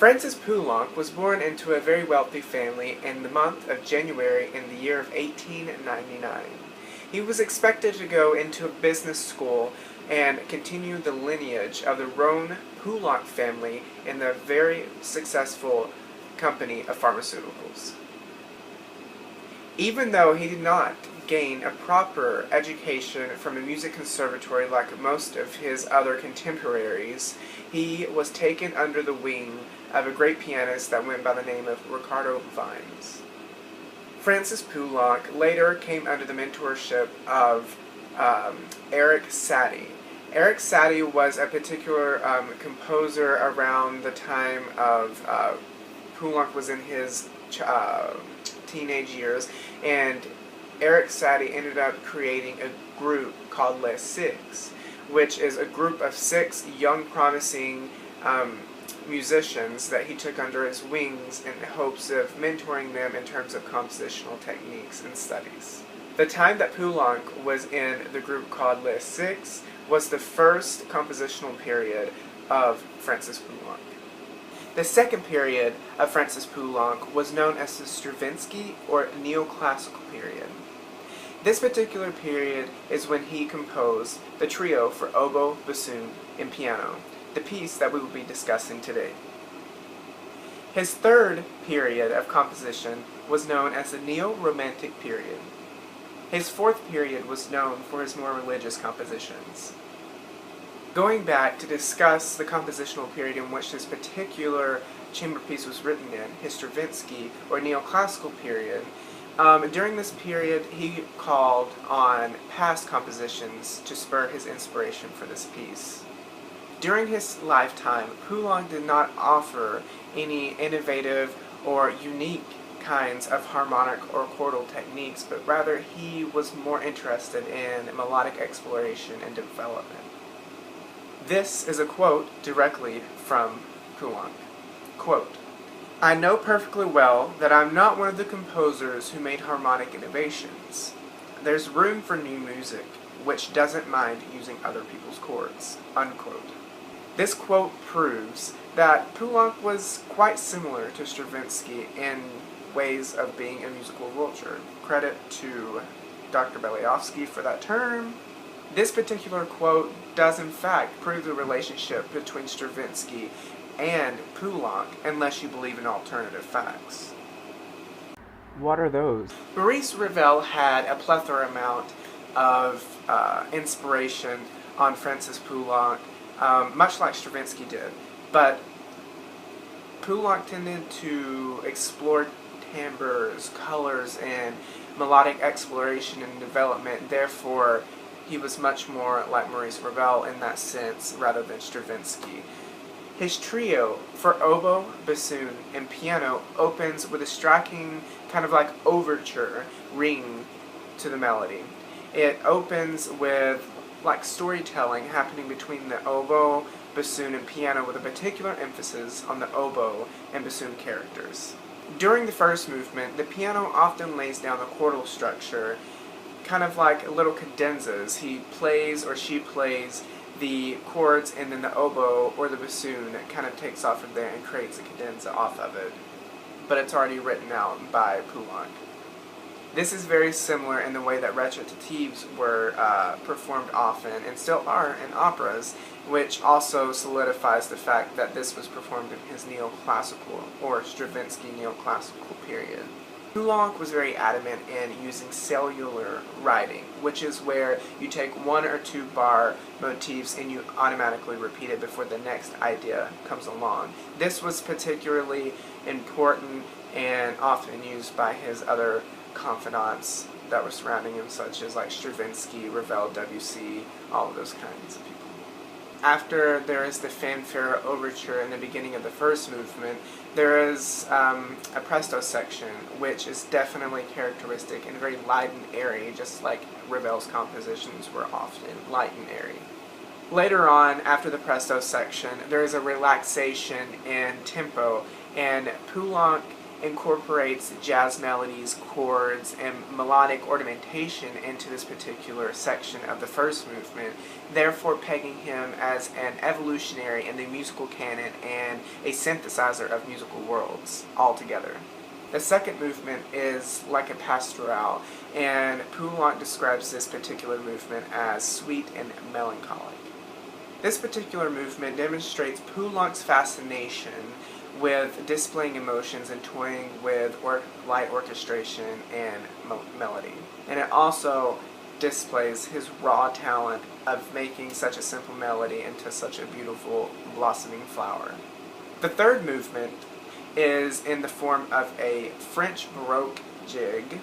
Francis Poulenc was born into a very wealthy family in the month of January in the year of 1899. He was expected to go into a business school and continue the lineage of the Rhone Poulenc family in the very successful company of pharmaceuticals. Even though he did not gain a proper education from a music conservatory like most of his other contemporaries, he was taken under the wing of a great pianist that went by the name of Ricardo Vines. Francis Poulenc later came under the mentorship of Eric Satie. Eric Satie was a particular composer around the time of Poulenc was in his teenage years, and Eric Satie ended up creating a group called Les Six, which is a group of 6 young, promising musicians that he took under his wings in the hopes of mentoring them in terms of compositional techniques and studies. The time that Poulenc was in the group called Les Six was the first compositional period of Francis Poulenc. The second period of Francis Poulenc was known as the Stravinsky or Neoclassical period. This particular period is when he composed the trio for oboe, bassoon, and piano, the piece that we will be discussing today. His third period of composition was known as the Neo-Romantic period. His fourth period was known for his more religious compositions. Going back to discuss the compositional period in which this particular chamber piece was written in, his Stravinsky or Neoclassical period, during this period he called on past compositions to spur his inspiration for this piece. During his lifetime, Poulenc did not offer any innovative or unique kinds of harmonic or chordal techniques, but rather he was more interested in melodic exploration and development. This is a quote directly from Poulenc. Quote, "I know perfectly well that I'm not one of the composers who made harmonic innovations. There's room for new music, which doesn't mind using other people's chords." Unquote. This quote proves that Poulenc was quite similar to Stravinsky in ways of being a musical vulture. Credit to Dr. Beliofsky for that term. This particular quote does in fact prove the relationship between Stravinsky and Poulenc, unless you believe in alternative facts. What are those? Maurice Ravel had a plethora amount of inspiration on Francis Poulenc, much like Stravinsky did, but Poulenc tended to explore timbres, colors, and melodic exploration and development. Therefore, he was much more like Maurice Ravel in that sense rather than Stravinsky. His trio for oboe, bassoon, and piano opens with a striking kind of like overture ring to the melody. It opens with like storytelling happening between the oboe, bassoon, and piano with a particular emphasis on the oboe and bassoon characters. During the first movement, the piano often lays down the chordal structure, kind of like little cadenzas. He plays or she plays the chords, and then the oboe or the bassoon kind of takes off from there and creates a cadenza off of it. But it's already written out by Poulenc. This is very similar in the way that recitatives were performed often, and still are in operas, which also solidifies the fact that this was performed in his neoclassical or Stravinsky neoclassical period. Poulenc was very adamant in using cellular writing, which is where you take 1 or 2 bar motifs and you automatically repeat it before the next idea comes along. This was particularly important and often used by his other confidants that were surrounding him, such as like Stravinsky, Ravel, Debussy, all of those kinds of people. After there is the fanfare overture in the beginning of the first movement, there is a presto section, which is definitely characteristic and very light and airy, just like Ravel's compositions were often light and airy. Later on, after the presto section, there is a relaxation in tempo, and Poulenc incorporates jazz melodies, chords, and melodic ornamentation into this particular section of the first movement, therefore pegging him as an evolutionary in the musical canon and a synthesizer of musical worlds altogether. The second movement is like a pastoral, and Poulenc describes this particular movement as sweet and melancholic. This particular movement demonstrates Poulenc's fascination with displaying emotions and toying with light orchestration and melody. And it also displays his raw talent of making such a simple melody into such a beautiful blossoming flower. The third movement is in the form of a French Baroque jig,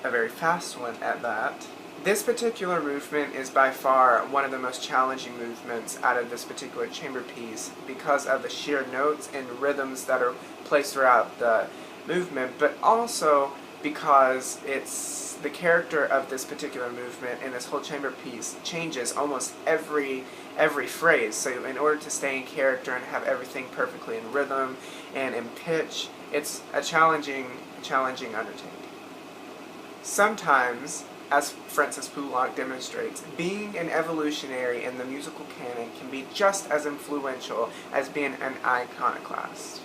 a very fast one at that. This particular movement is by far one of the most challenging movements out of this particular chamber piece because of the sheer notes and rhythms that are placed throughout the movement, but also because the character of this particular movement and this whole chamber piece changes almost every phrase. So in order to stay in character and have everything perfectly in rhythm and in pitch, it's a challenging undertaking. Sometimes, as Francis Poulenc demonstrates, being an evolutionary in the musical canon can be just as influential as being an iconoclast.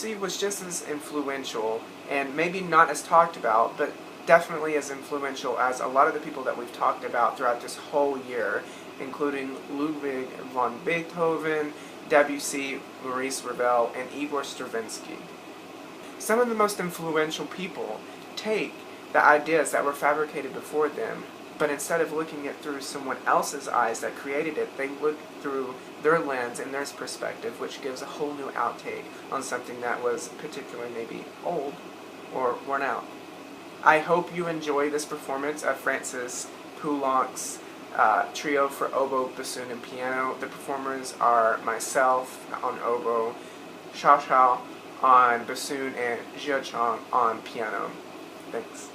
He was just as influential, and maybe not as talked about, but definitely as influential as a lot of the people that we've talked about throughout this whole year, including Ludwig von Beethoven, Debussy, Maurice Ravel, and Igor Stravinsky. Some of the most influential people take the ideas that were fabricated before them, but instead of looking at through someone else's eyes that created it, they look through their lens and their perspective, which gives a whole new outtake on something that was particularly maybe old or worn out. I hope you enjoy this performance of Francis Poulenc's trio for oboe, bassoon, and piano. The performers are myself on oboe, Xiao Xiao on bassoon, and Jia Chong on piano. Thanks.